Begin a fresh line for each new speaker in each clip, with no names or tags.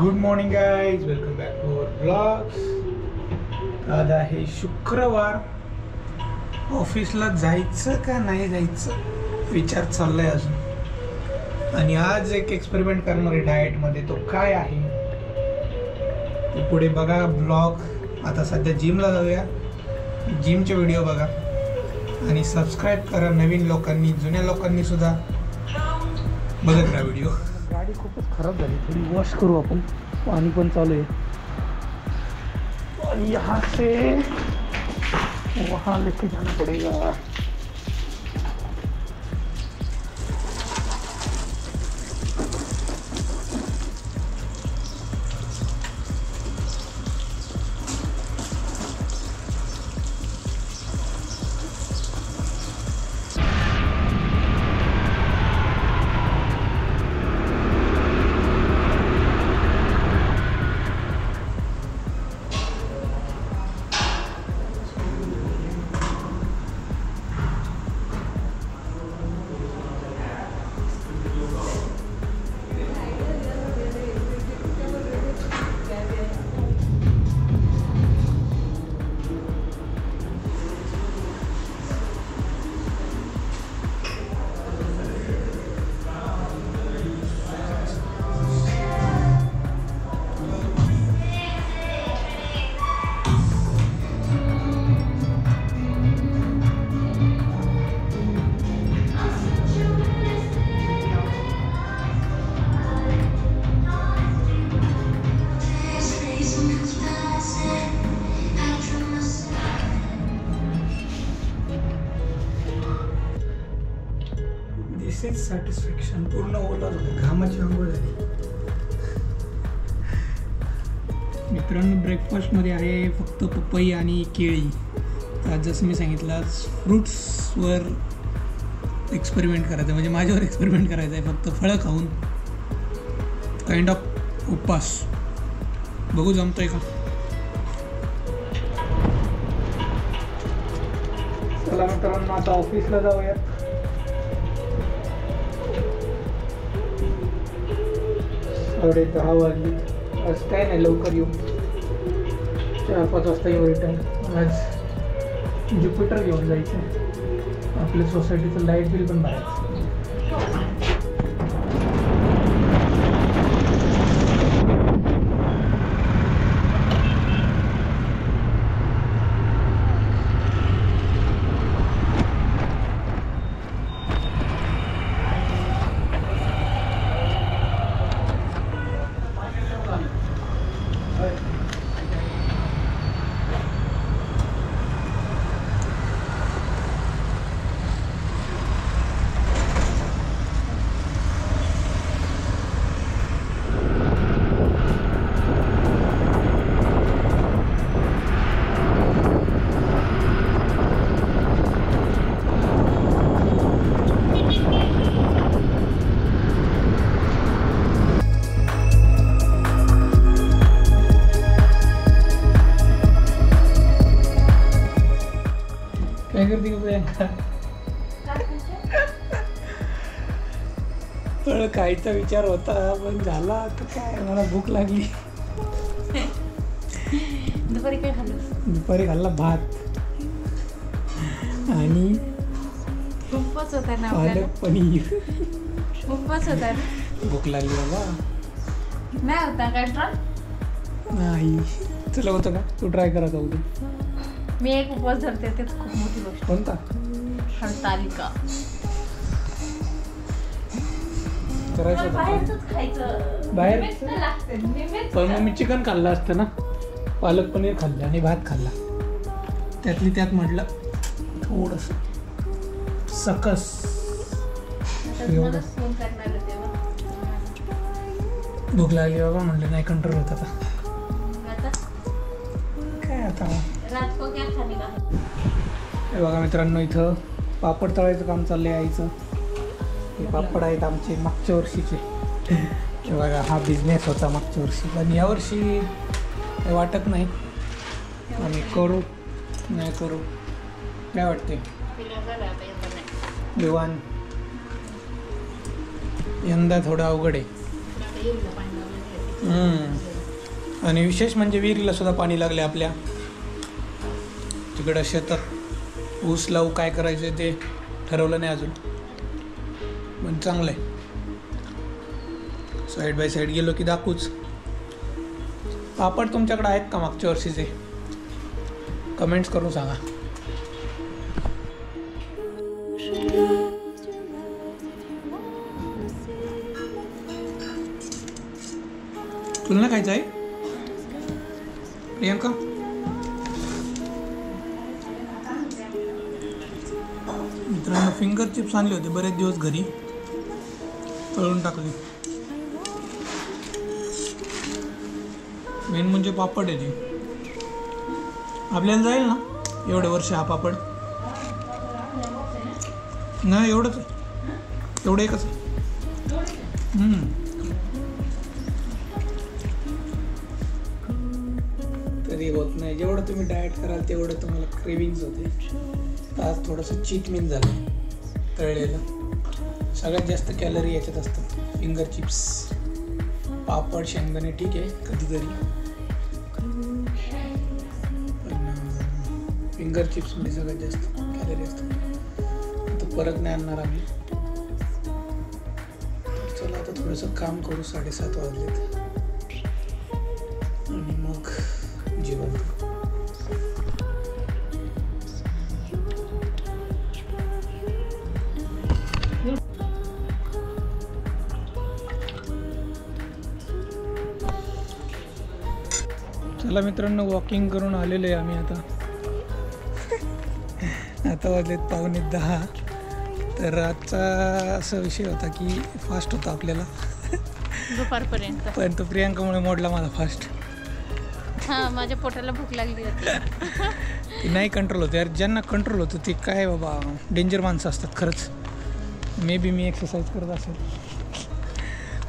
Good morning guys, welcome back to our blogs. आज आहे शुक्रवार. ऑफिसला जायचं का नाही जायचं विचार चाललाय अजून. आणि आज एक एक्सपेरिमेंट करणार आहे डाएटमध्ये. तो काय आहे ते पुढे बघा ब्लॉग. आता सध्या जिमला जाऊया, जिमचे व्हिडिओ बघा आणि सबस्क्राईब करा. नवीन लोकांनी, जुन्या लोकांनी सुद्धा बघत राहा व्हिडिओ. गाडी खूपच खराब झाली, थोडी वॉश करू आपण. पाणी पण चालू आहे और यहाँ से वहाँ लेके जाना पड़ेगा. सॅटिस्फॅक्शन. पूर्ण ओला घामाची आंघोळ झाली. मित्रांनो, ब्रेकफास्टमध्ये आहे फक्त पपई आणि केळी. आज जसं मी सांगितलं, आज फ्रूट्सवर एक्सपेरिमेंट करायचं, म्हणजे माझ्यावर एक्सपेरिमेंट करायचं आहे. फक्त फळं खाऊन काइंड ऑफ उपवास. बघू जमतोय का. चला मित्रांनो, आता ऑफिसला जाऊया. साडे 10 वाजले. आज काय नाही, लवकर येऊ. 4-5 वाजता येऊ रिटर्न. आज ज्युपिटर घेऊन जायचं आहे. आपल्या सोसायटीचं लाईट बिल पण भरायचं. काय करते प्रियंका? फळ खायचा विचार होता पण झाला तर काय, मला भूक लागली.
दुपारी काय खाल्लं?
दुपारी खाल्ला भात आणि
उपवास होता ना,
पालक पनीर.
उपवास होता ना.
भूक लागली बाबा.
नाही होता काय ट्राय?
नाही. तुला होतं का? तू ट्राय करायचा होता.
मी एक उपवास धरते, तेच खूप मोठी गोष्ट.
कोणता?
हरतालिका.
करायचं
बाहेरच खायचं.
बाहेर पण मग मी चिकन खाल्लं असतं ना. पालक पनीर खाल्लं आणि भात खाल्ला. त्यातली त्यात म्हटलं थोडस सकस. भूक लागली बाबा, म्हटलं नाही कंट्रोल होत आता. काय आता हे बघा मित्रांनो, इथं पापड तळायचं काम चाललंय आईचं. हे पापड आहेत आमचे मागच्या वर्षीचे. हे बघा, हा बिझनेस होता मागच्या वर्षी, पण यावर्षी काही वाटत नाही. आम्ही करू नाही करू काय वाटते देवान. यंदा थोडं अवघड आहे. आणि विशेष म्हणजे विहिरीला सुद्धा पाणी लागले आपल्या. तिकडं शेतात ऊस लावू काय करायचं ते ठरवलं नाही अजून, पण चांगलं आहे. साईड बाय साईड गेलो की दाखवूच. पापड तुमच्याकडे आहेत का मागच्या वर्षीचे? कमेंट्स करून सांगा. तुला ना खायचं आहे प्रियंका? मित्रांनो फिंगर चिप्स आणले होते बरेच दिवस घरी, तळून टाकले. मेन म्हणजे पापड आहे ते. आपल्याला जाईल ना एवढे वर्ष हा पापड? नाही एवढंच आहे, एवढं एकच आहे. तरी होत नाही. जेवढं तुम्ही डाएट कराल तेवढं तुम्हाला क्रेविंग्स होते. आज थोडंसं चीट मीन झालं तळलेलं. सगळ्यात जास्त कॅलरी याच्यात असतात. फिंगर चिप्स, पापड, शेंगदाणे ठीक आहे कधीतरी, पण फिंगर चिप्समध्ये सगळ्यात जास्त कॅलरी असतात. आता परत नाही आणणार आम्ही. चला आता थोडंसं काम करू. 7:30 वाजलेत आणि मग जेवण. चला मित्रांनो, वॉकिंग करून आलेलो आहे आम्ही आता. आता वाजलेत 9:45. तर आजचा असा विषय होता की फास्ट होता आपल्याला
दुपारपर्यंत,
पण तो प्रियांकामुळे मोडला माझा फास्ट.
हां, माझ्या पोटाला भूक लागली होती.
नाही कंट्रोल होतं यार. ज्यांना कंट्रोल होतं ते काय बाबा डेंजर माणसं असतात खरंच. मे बी मी एक्सरसाइज करत असेल,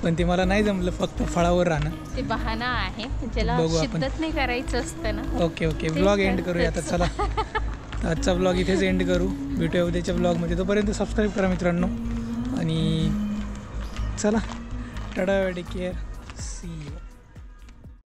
पण ते मला नाही जमलं. फक्त फळावर राहणं
ते बहाणा आहे, ज्याला शिद्दत नाही करायचं असतं ना.
ओके ब्लॉग एंड करूया आता. चला आजचा ब्लॉग इथेच एंड करू. भेटूया उद्याच्या ब्लॉगमध्ये. तोपर्यंत सबस्क्राईब करा मित्रांनो आणि चला tata, take care, see you.